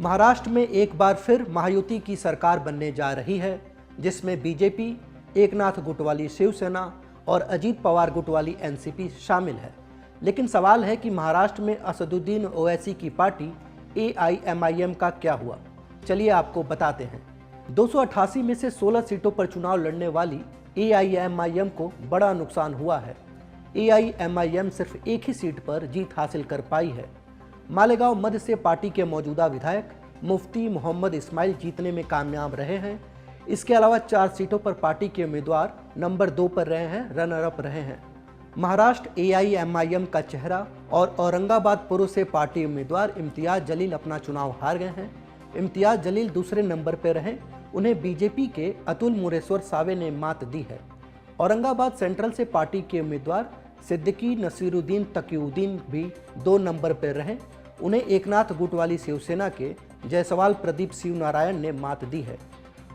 महाराष्ट्र में एक बार फिर महायुति की सरकार बनने जा रही है, जिसमें बीजेपी, एकनाथ गुट वाली शिवसेना और अजीत पवार गुट वाली एनसीपी शामिल है। लेकिन सवाल है कि महाराष्ट्र में असदुद्दीन ओवैसी की पार्टी एआईएमआईएम का क्या हुआ। चलिए आपको बताते हैं। 288 में से 16 सीटों पर चुनाव लड़ने वाली एआईएमआईएम को बड़ा नुकसान हुआ है। एआईएमआईएम सिर्फ एक ही सीट पर जीत हासिल कर पाई है। मालेगांव मध्य से पार्टी के मौजूदा विधायक मुफ्ती मोहम्मद इस्माइल जीतने में कामयाब रहे हैं। इसके अलावा 4 सीटों पर पार्टी के उम्मीदवार नंबर 2 पर रहे हैं, रनर अप रहे हैं। महाराष्ट्र एआईएमआईएम का चेहरा और औरंगाबाद पूर्व से पार्टी उम्मीदवार इम्तियाज जलील अपना चुनाव हार गए हैं। इम्तियाज जलील दूसरे नंबर पर रहे। उन्हें बीजेपी के अतुल मुरेश्वर सावे ने मात दी है। औरंगाबाद सेंट्रल से पार्टी के उम्मीदवार सिद्दीकी नसीरुद्दीन तकीउद्दीन भी 2 नंबर पर रहे। उन्हें एकनाथ गुट वाली शिवसेना के जायसवाल प्रदीप शिव नारायण ने मात दी है।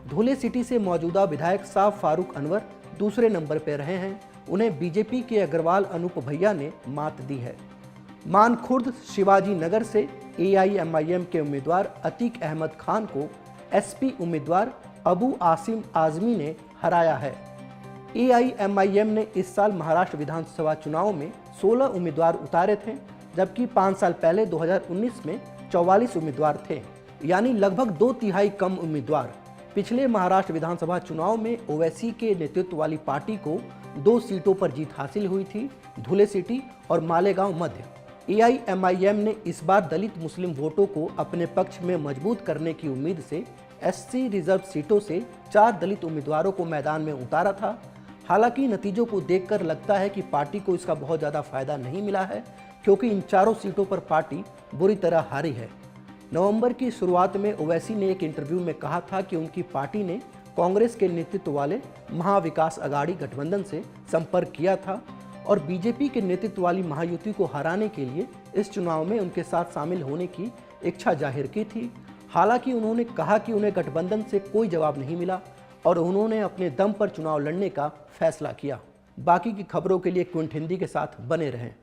धुले सिटी से मौजूदा विधायक साफ फारूक अनवर दूसरे नंबर पर रहे हैं। उन्हें बीजेपी के अग्रवाल अनूप भैया ने मात दी है। मानखुर्द शिवाजी नगर से एआईएमआईएम के उम्मीदवार अतीक अहमद खान को एसपी उम्मीदवार अबू आसिम आजमी ने हराया है। एआईएमआईएम ने इस साल महाराष्ट्र विधानसभा चुनाव में 16 उम्मीदवार उतारे थे, जबकि 5 साल पहले 2019 में 44 उम्मीदवार थे, यानी लगभग 2/3 कम उम्मीदवार। पिछले महाराष्ट्र विधानसभा चुनाव में ओवैसी के नेतृत्व वाली पार्टी को 2 सीटों पर जीत हासिल हुई थी, धुले सिटी और मालेगांव मध्य। एआईएमआईएम ने इस बार दलित मुस्लिम वोटों को अपने पक्ष में मजबूत करने की उम्मीद से एससी रिजर्व सीटों से 4 दलित उम्मीदवारों को मैदान में उतारा था। हालांकि नतीजों को देखकर लगता है कि पार्टी को इसका बहुत ज़्यादा फायदा नहीं मिला है, क्योंकि इन 4 सीटों पर पार्टी बुरी तरह हारी है। नवंबर की शुरुआत में ओवैसी ने एक इंटरव्यू में कहा था कि उनकी पार्टी ने कांग्रेस के नेतृत्व वाले महाविकास अघाड़ी गठबंधन से संपर्क किया था और बीजेपी के नेतृत्व वाली महायुति को हराने के लिए इस चुनाव में उनके साथ शामिल होने की इच्छा जाहिर की थी। हालांकि उन्होंने कहा कि उन्हें गठबंधन से कोई जवाब नहीं मिला और उन्होंने अपने दम पर चुनाव लड़ने का फैसला किया। बाकी की खबरों के लिए क्विंट हिंदी के साथ बने रहें।